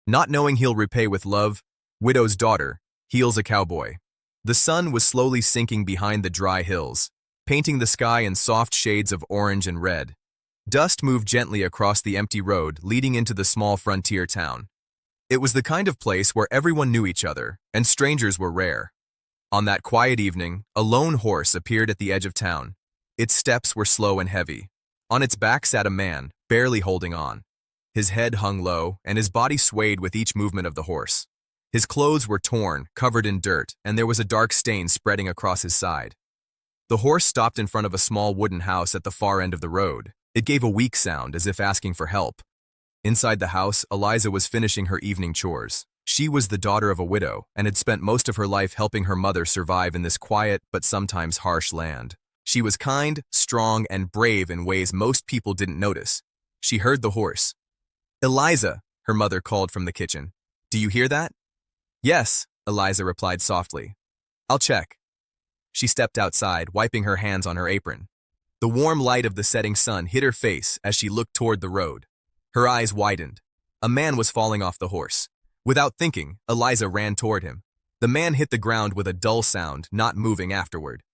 Not knowing he'll repay with love, widow's daughter, heals a cowboy. The sun was slowly sinking behind the dry hills, painting the sky in soft shades of orange and red. Dust moved gently across the empty road leading into the small frontier town. It was the kind of place where everyone knew each other, and strangers were rare. On that quiet evening, a lone horse appeared at the edge of town. Its steps were slow and heavy. On its back sat a man, barely holding on. His head hung low, and his body swayed with each movement of the horse. His clothes were torn, covered in dirt, and there was a dark stain spreading across his side. The horse stopped in front of a small wooden house at the far end of the road. It gave a weak sound, as if asking for help. Inside the house, Eliza was finishing her evening chores. She was the daughter of a widow, and had spent most of her life helping her mother survive in this quiet but sometimes harsh land. She was kind, strong, and brave in ways most people didn't notice. She heard the horse. "Eliza," her mother called from the kitchen. "Do you hear that?" "Yes," Eliza replied softly. "I'll check." She stepped outside, wiping her hands on her apron. The warm light of the setting sun hit her face as she looked toward the road. Her eyes widened. A man was falling off the horse. Without thinking, Eliza ran toward him. The man hit the ground with a dull sound, not moving afterward.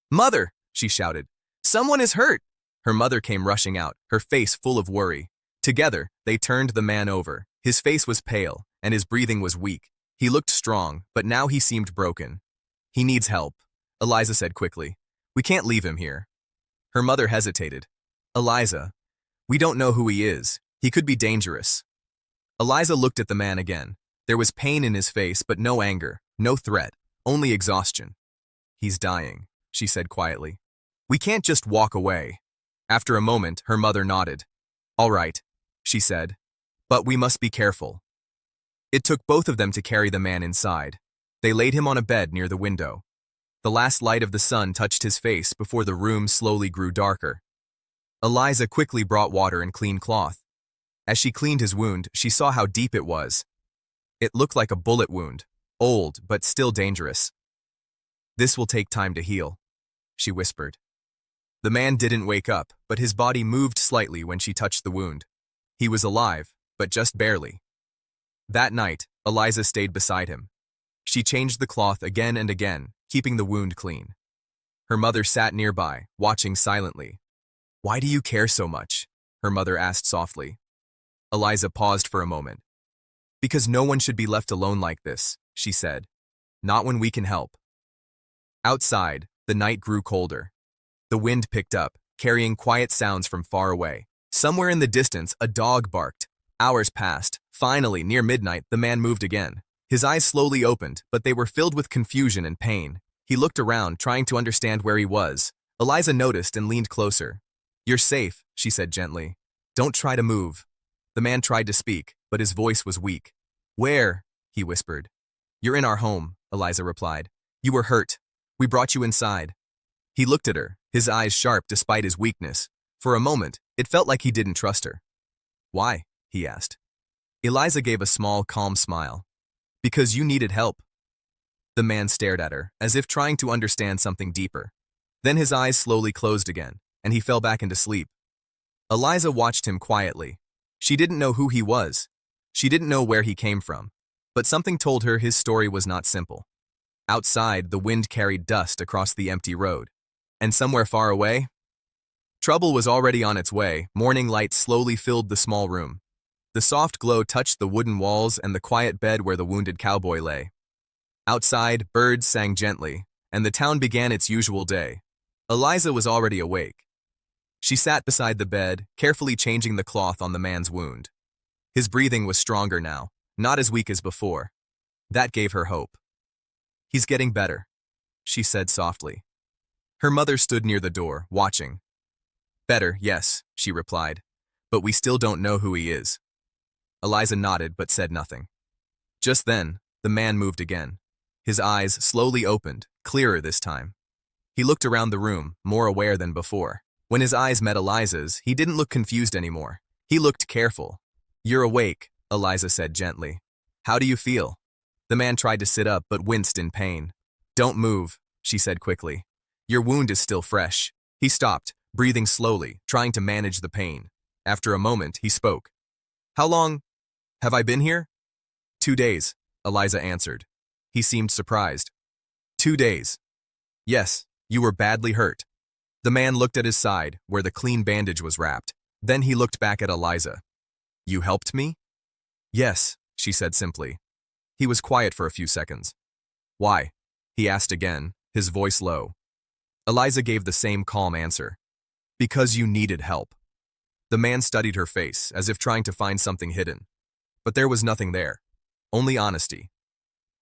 "Mother!" she shouted. "Someone is hurt!" Her mother came rushing out, her face full of worry. Together, they turned the man over. His face was pale, and his breathing was weak. He looked strong, but now he seemed broken. "He needs help," Eliza said quickly. "We can't leave him here." Her mother hesitated. "Eliza, we don't know who he is. He could be dangerous." Eliza looked at the man again. There was pain in his face, but no anger, no threat, only exhaustion. "He's dying," she said quietly. "We can't just walk away." After a moment, her mother nodded. "All right," she said, "but we must be careful." It took both of them to carry the man inside. They laid him on a bed near the window. The last light of the sun touched his face before the room slowly grew darker. Eliza quickly brought water and clean cloth. As she cleaned his wound, she saw how deep it was. It looked like a bullet wound, old but still dangerous. "This will take time to heal," she whispered. The man didn't wake up, but his body moved slightly when she touched the wound. He was alive, but just barely. That night, Eliza stayed beside him. She changed the cloth again and again, keeping the wound clean. Her mother sat nearby, watching silently. "Why do you care so much?" her mother asked softly. Eliza paused for a moment. "Because no one should be left alone like this," she said. "Not when we can help." Outside, the night grew colder. The wind picked up, carrying quiet sounds from far away. Somewhere in the distance, a dog barked. Hours passed. Finally, near midnight, the man moved again. His eyes slowly opened, but they were filled with confusion and pain. He looked around, trying to understand where he was. Eliza noticed and leaned closer. "You're safe," she said gently. "Don't try to move." The man tried to speak, but his voice was weak. "Where?" he whispered. "You're in our home," Eliza replied. "You were hurt. We brought you inside." He looked at her, his eyes sharp despite his weakness. For a moment, it felt like he didn't trust her. "Why?" he asked. Eliza gave a small, calm smile. "Because you needed help." The man stared at her, as if trying to understand something deeper. Then his eyes slowly closed again, and he fell back into sleep. Eliza watched him quietly. She didn't know who he was. She didn't know where he came from. But something told her his story was not simple. Outside, the wind carried dust across the empty road. And somewhere far away, trouble was already on its way. Morning light slowly filled the small room. The soft glow touched the wooden walls and the quiet bed where the wounded cowboy lay. Outside, birds sang gently, and the town began its usual day. Eliza was already awake. She sat beside the bed, carefully changing the cloth on the man's wound. His breathing was stronger now, not as weak as before. That gave her hope. "He's getting better," she said softly. Her mother stood near the door, watching. "Better, yes," she replied, "but we still don't know who he is." Eliza nodded but said nothing. Just then, the man moved again. His eyes slowly opened, clearer this time. He looked around the room, more aware than before. When his eyes met Eliza's, he didn't look confused anymore. He looked careful. "You're awake," Eliza said gently. "How do you feel?" The man tried to sit up but winced in pain. "Don't move," she said quickly. "Your wound is still fresh." He stopped, breathing slowly, trying to manage the pain. After a moment, he spoke. "How long have I been here?" 2 days, Eliza answered. He seemed surprised. 2 days. Yes, you were badly hurt. The man looked at his side, where the clean bandage was wrapped. Then he looked back at Eliza. You helped me? Yes, she said simply. He was quiet for a few seconds. Why? He asked again, his voice low. Eliza gave the same calm answer. Because you needed help. The man studied her face, as if trying to find something hidden. But there was nothing there. Only honesty.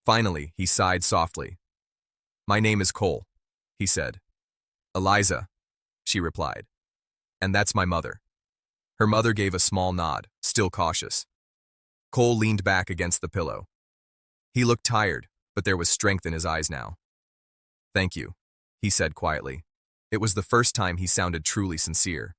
Finally, he sighed softly. My name is Cole, he said. Eliza, she replied. And that's my mother. Her mother gave a small nod, still cautious. Cole leaned back against the pillow. He looked tired, but there was strength in his eyes now. Thank you, he said quietly. It was the first time he sounded truly sincere.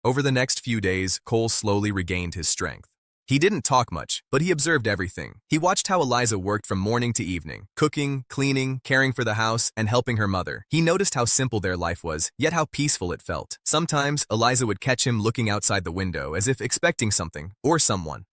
Over the next few days, Cole slowly regained his strength. He didn't talk much, but he observed everything. He watched how Eliza worked from morning to evening, cooking, cleaning, caring for the house, and helping her mother. He noticed how simple their life was, yet how peaceful it felt. Sometimes, Eliza would catch him looking outside the window as if expecting something, or someone.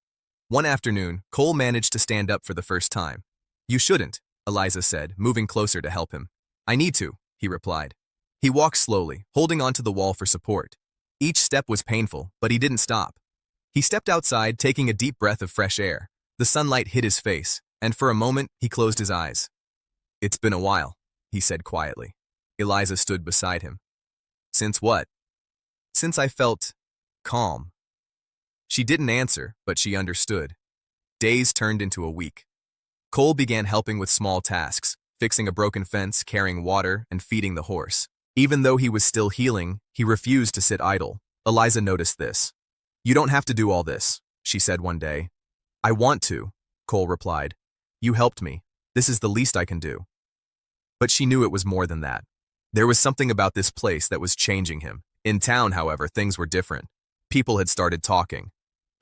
One afternoon, Cole managed to stand up for the first time. You shouldn't, Eliza said, moving closer to help him. I need to, he replied. He walked slowly, holding onto the wall for support. Each step was painful, but he didn't stop. He stepped outside, taking a deep breath of fresh air. The sunlight hit his face, and for a moment, he closed his eyes. It's been a while, he said quietly. Eliza stood beside him. Since what? Since I felt calm. She didn't answer, but she understood. Days turned into a week. Cole began helping with small tasks, fixing a broken fence, carrying water, and feeding the horse. Even though he was still healing, he refused to sit idle. Eliza noticed this. You don't have to do all this, she said one day. I want to, Cole replied. You helped me. This is the least I can do. But she knew it was more than that. There was something about this place that was changing him. In town, however, things were different. People had started talking.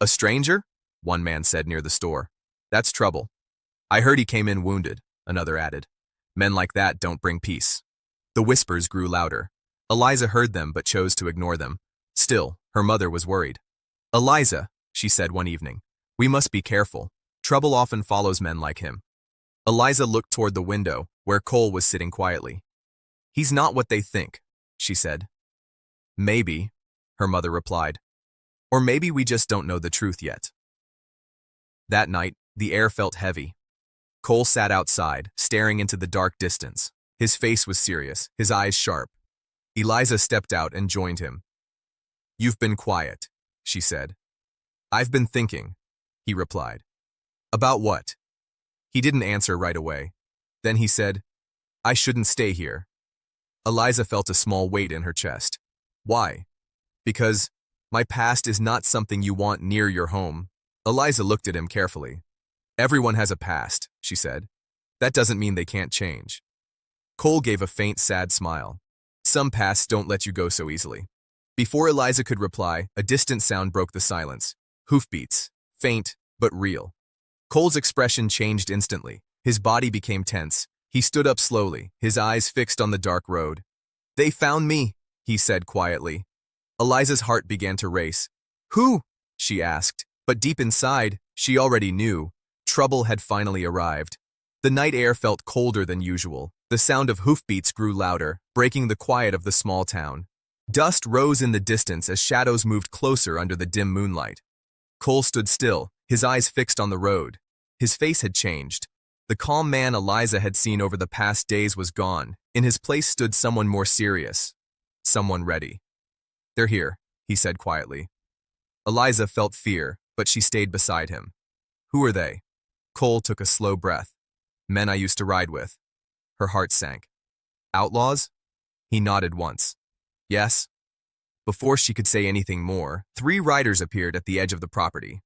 A stranger? One man said near the store. That's trouble. I heard he came in wounded, another added. Men like that don't bring peace. The whispers grew louder. Eliza heard them but chose to ignore them. Still, her mother was worried. Eliza, she said one evening, we must be careful. Trouble often follows men like him. Eliza looked toward the window, where Cole was sitting quietly. He's not what they think, she said. Maybe, her mother replied. Or maybe we just don't know the truth yet. That night, the air felt heavy. Cole sat outside, staring into the dark distance. His face was serious, his eyes sharp. Eliza stepped out and joined him. You've been quiet, she said. I've been thinking, he replied. About what? He didn't answer right away. Then he said, I shouldn't stay here. Eliza felt a small weight in her chest. Why? Because my past is not something you want near your home. Eliza looked at him carefully. Everyone has a past, she said. That doesn't mean they can't change. Cole gave a faint, sad smile. Some pasts don't let you go so easily. Before Eliza could reply, a distant sound broke the silence. Hoofbeats, faint but real. Cole's expression changed instantly. His body became tense. He stood up slowly, his eyes fixed on the dark road. They found me, he said quietly. Eliza's heart began to race. Who? She asked, but deep inside, she already knew. Trouble had finally arrived. The night air felt colder than usual. The sound of hoofbeats grew louder, breaking the quiet of the small town. Dust rose in the distance as shadows moved closer under the dim moonlight. Cole stood still, his eyes fixed on the road. His face had changed. The calm man Eliza had seen over the past days was gone. In his place stood someone more serious. Someone ready. They're here, he said quietly. Eliza felt fear, but she stayed beside him. Who are they? Cole took a slow breath. Men I used to ride with. Her heart sank. Outlaws? He nodded once. Yes. Before she could say anything more, 3 riders appeared at the edge of the property.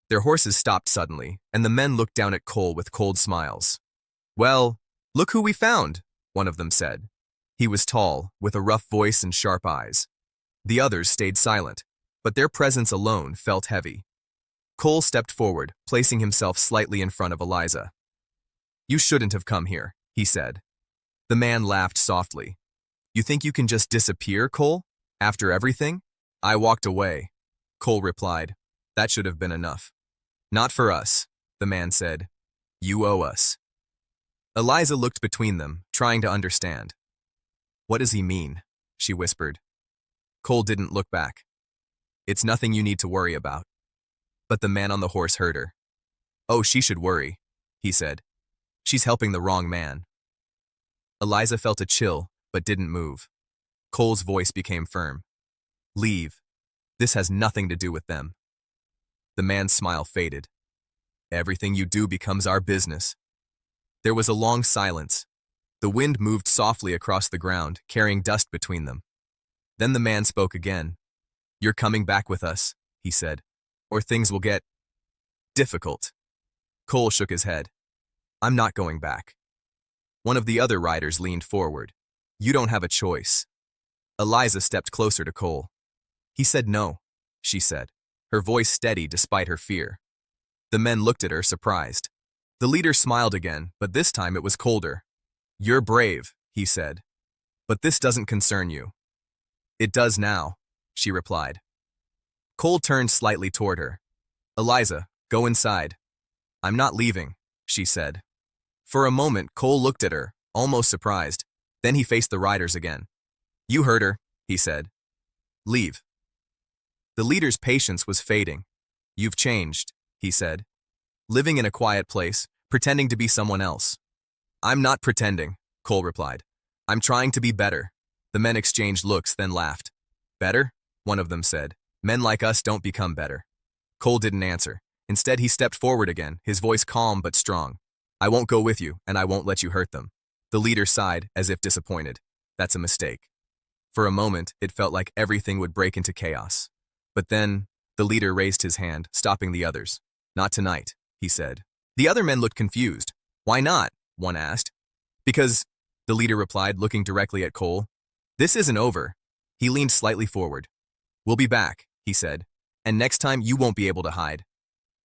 Their horses stopped suddenly, and the men looked down at Cole with cold smiles. Well, look who we found, one of them said. He was tall, with a rough voice and sharp eyes. The others stayed silent, but their presence alone felt heavy. Cole stepped forward, placing himself slightly in front of Eliza. You shouldn't have come here, he said. The man laughed softly. You think you can just disappear, Cole? After everything? I walked away, Cole replied. That should have been enough. Not for us. the man said. You owe us. Eliza looked between them, trying to understand. What does he mean? She whispered. Cole didn't look back. It's nothing you need to worry about. But the man on the horse heard her. Oh, she should worry, he said. She's helping the wrong man. Eliza felt a chill, but didn't move. Cole's voice became firm. Leave. This has nothing to do with them. The man's smile faded. Everything you do becomes our business. There was a long silence. The wind moved softly across the ground, carrying dust between them. Then the man spoke again. You're coming back with us, he said, or things will get difficult. Cole shook his head. I'm not going back. One of the other riders leaned forward. You don't have a choice. Eliza stepped closer to Cole. He said no, she said, her voice steady despite her fear. The men looked at her, surprised. The leader smiled again, but this time it was colder. You're brave, he said. But this doesn't concern you. It does now, she replied. Cole turned slightly toward her. Eliza, go inside. I'm not leaving, she said. For a moment, Cole looked at her, almost surprised. Then he faced the riders again. You heard her, he said. Leave. The leader's patience was fading. You've changed, he said. Living in a quiet place, pretending to be someone else. I'm not pretending, Cole replied. I'm trying to be better. The men exchanged looks, then laughed. Better? One of them said. Men like us don't become better. Cole didn't answer. Instead, he stepped forward again, his voice calm but strong. I won't go with you, and I won't let you hurt them. The leader sighed, as if disappointed. That's a mistake. For a moment, it felt like everything would break into chaos. But then, the leader raised his hand, stopping the others. Not tonight, he said. The other men looked confused. Why not? One asked. Because, the leader replied, looking directly at Cole. This isn't over. He leaned slightly forward. We'll be back, he said. And next time you won't be able to hide.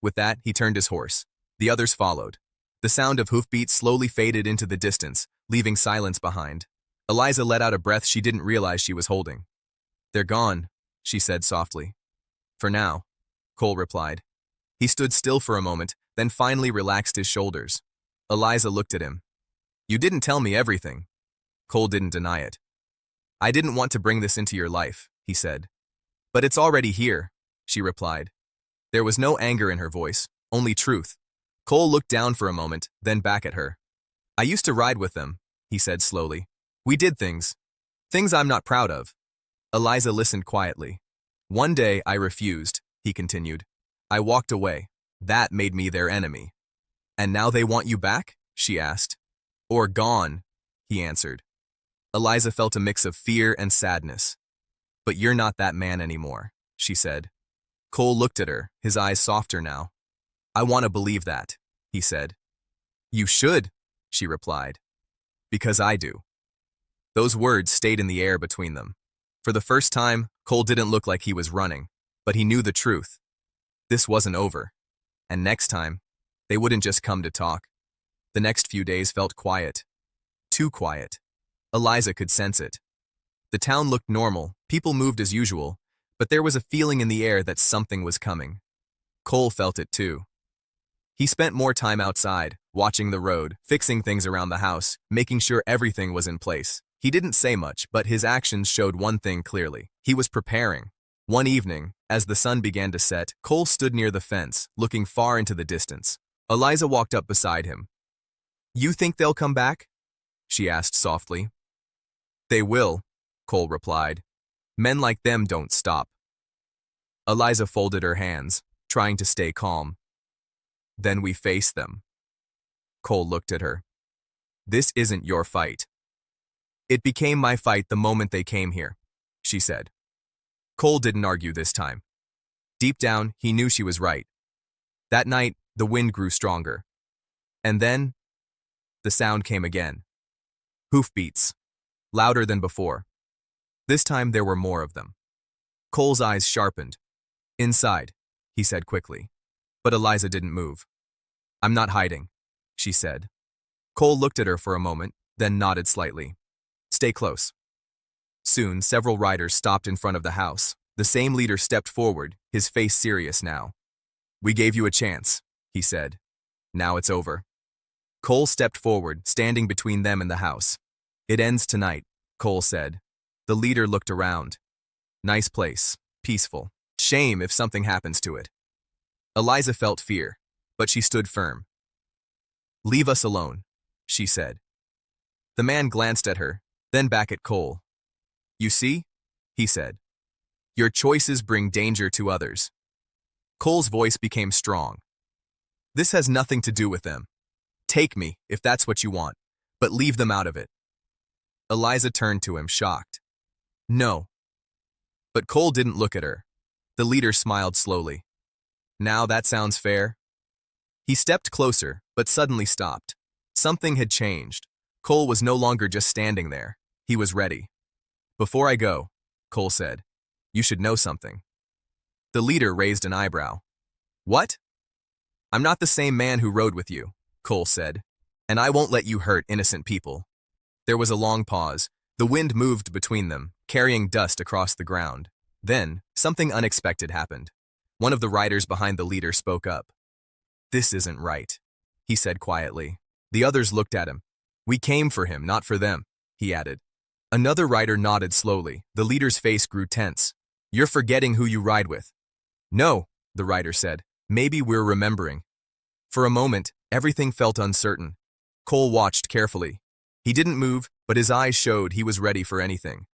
With that, he turned his horse. The others followed. The sound of hoofbeats slowly faded into the distance, leaving silence behind. Eliza let out a breath she didn't realize she was holding. They're gone, she said softly. For now, Cole replied. He stood still for a moment, then finally relaxed his shoulders. Eliza looked at him. You didn't tell me everything. Cole didn't deny it. I didn't want to bring this into your life, he said. But it's already here, she replied. There was no anger in her voice, only truth. Cole looked down for a moment, then back at her. I used to ride with them, he said slowly. We did things I'm not proud of. Eliza listened quietly. One day I refused, he continued. I walked away. That made me their enemy. And now they want you back? She asked. Or gone, he answered. Eliza felt a mix of fear and sadness. But you're not that man anymore, she said. Cole looked at her, his eyes softer now. I want to believe that, he said. You should, she replied. Because I do. Those words stayed in the air between them. For the first time, Cole didn't look like he was running, but he knew the truth. This wasn't over. And next time, they wouldn't just come to talk. The next few days felt quiet. Too quiet. Eliza could sense it. The town looked normal, people moved as usual, but there was a feeling in the air that something was coming. Cole felt it too. He spent more time outside, watching the road, fixing things around the house, making sure everything was in place. He didn't say much, but his actions showed one thing clearly. He was preparing. One evening, as the sun began to set, Cole stood near the fence, looking far into the distance. Eliza walked up beside him. You think they'll come back? She asked softly. They will, Cole replied. Men like them don't stop. Eliza folded her hands, trying to stay calm. Then we face them. Cole looked at her. This isn't your fight. It became my fight the moment they came here, she said. Cole didn't argue this time. Deep down, he knew she was right. That night, the wind grew stronger. And then, the sound came again. Hoofbeats, louder than before. This time there were more of them. Cole's eyes sharpened. Inside, he said quickly. But Eliza didn't move. I'm not hiding, she said. Cole looked at her for a moment, then nodded slightly. Stay close. Soon, several riders stopped in front of the house. The same leader stepped forward, his face serious now. We gave you a chance, he said. Now it's over. Cole stepped forward, standing between them and the house. It ends tonight, Cole said. The leader looked around. Nice place, peaceful. Shame if something happens to it. Eliza felt fear, but she stood firm. Leave us alone, she said. The man glanced at her, then back at Cole. You see, he said. Your choices bring danger to others. Cole's voice became strong. This has nothing to do with them. Take me, if that's what you want, but leave them out of it. Eliza turned to him, shocked. No. But Cole didn't look at her. The leader smiled slowly. Now that sounds fair. He stepped closer, but suddenly stopped. Something had changed. Cole was no longer just standing there. He was ready. Before I go, Cole said, you should know something. The leader raised an eyebrow. What? I'm not the same man who rode with you, Cole said, and I won't let you hurt innocent people. There was a long pause. The wind moved between them, carrying dust across the ground. Then, something unexpected happened. One of the riders behind the leader spoke up. This isn't right, he said quietly. The others looked at him. We came for him, not for them, he added. Another rider nodded slowly. The leader's face grew tense. You're forgetting who you ride with. No, the rider said. Maybe we're remembering. For a moment, everything felt uncertain. Cole watched carefully. He didn't move, but his eyes showed he was ready for anything.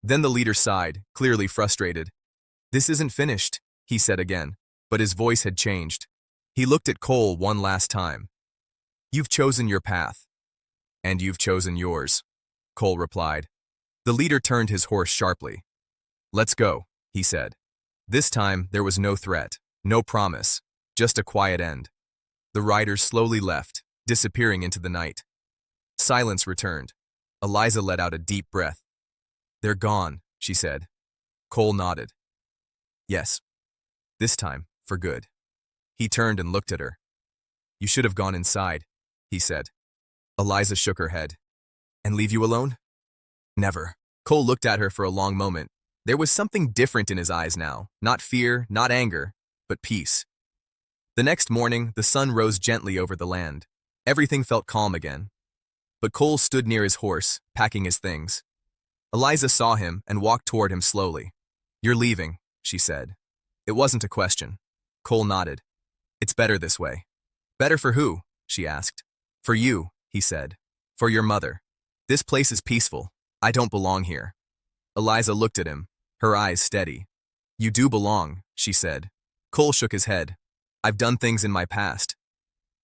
Then the leader sighed, clearly frustrated. This isn't finished, he said again, but his voice had changed. He looked at Cole one last time. You've chosen your path. And you've chosen yours, Cole replied. The leader turned his horse sharply. Let's go, he said. This time there was no threat, no promise, just a quiet end. The riders slowly left, disappearing into the night. Silence returned. Eliza let out a deep breath. They're gone, she said. Cole nodded. Yes. This time, for good. He turned and looked at her. You should have gone inside, he said. Eliza shook her head. And leave you alone? Never. Cole looked at her for a long moment. There was something different in his eyes now. Not fear, not anger, but peace. The next morning, the sun rose gently over the land. Everything felt calm again. But Cole stood near his horse, packing his things. Eliza saw him and walked toward him slowly. You're leaving, she said. It wasn't a question. Cole nodded. It's better this way. Better for who? She asked. For you, he said. For your mother. This place is peaceful. I don't belong here. Eliza looked at him, her eyes steady. You do belong, she said. Cole shook his head. I've done things in my past.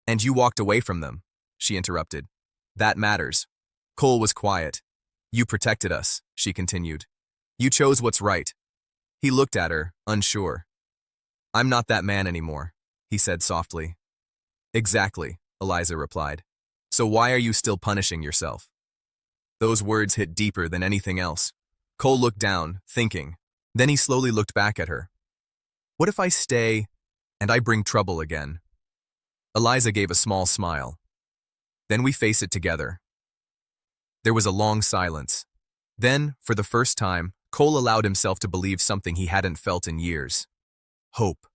And you walked away from them, she interrupted. That matters. Cole was quiet. You protected us, she continued. You chose what's right. He looked at her, unsure. I'm not that man anymore, he said softly. Exactly, Eliza replied. So why are you still punishing yourself? Those words hit deeper than anything else. Cole looked down, thinking. Then he slowly looked back at her. What if I stay and I bring trouble again? Eliza gave a small smile. Then we face it together. There was a long silence. Then, for the first time, Cole allowed himself to believe something he hadn't felt in years. Hope.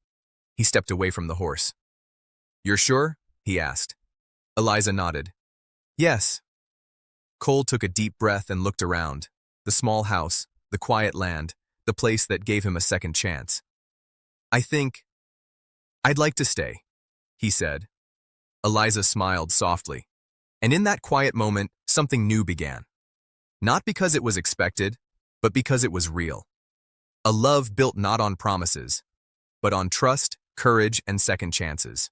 He stepped away from the horse. You're sure? He asked. Eliza nodded. Yes. Cole took a deep breath and looked around. The small house, the quiet land, the place that gave him a second chance. I think I'd like to stay, he said. Eliza smiled softly. And in that quiet moment, something new began. Not because it was expected, but because it was real. A love built not on promises, but on trust, courage, and second chances.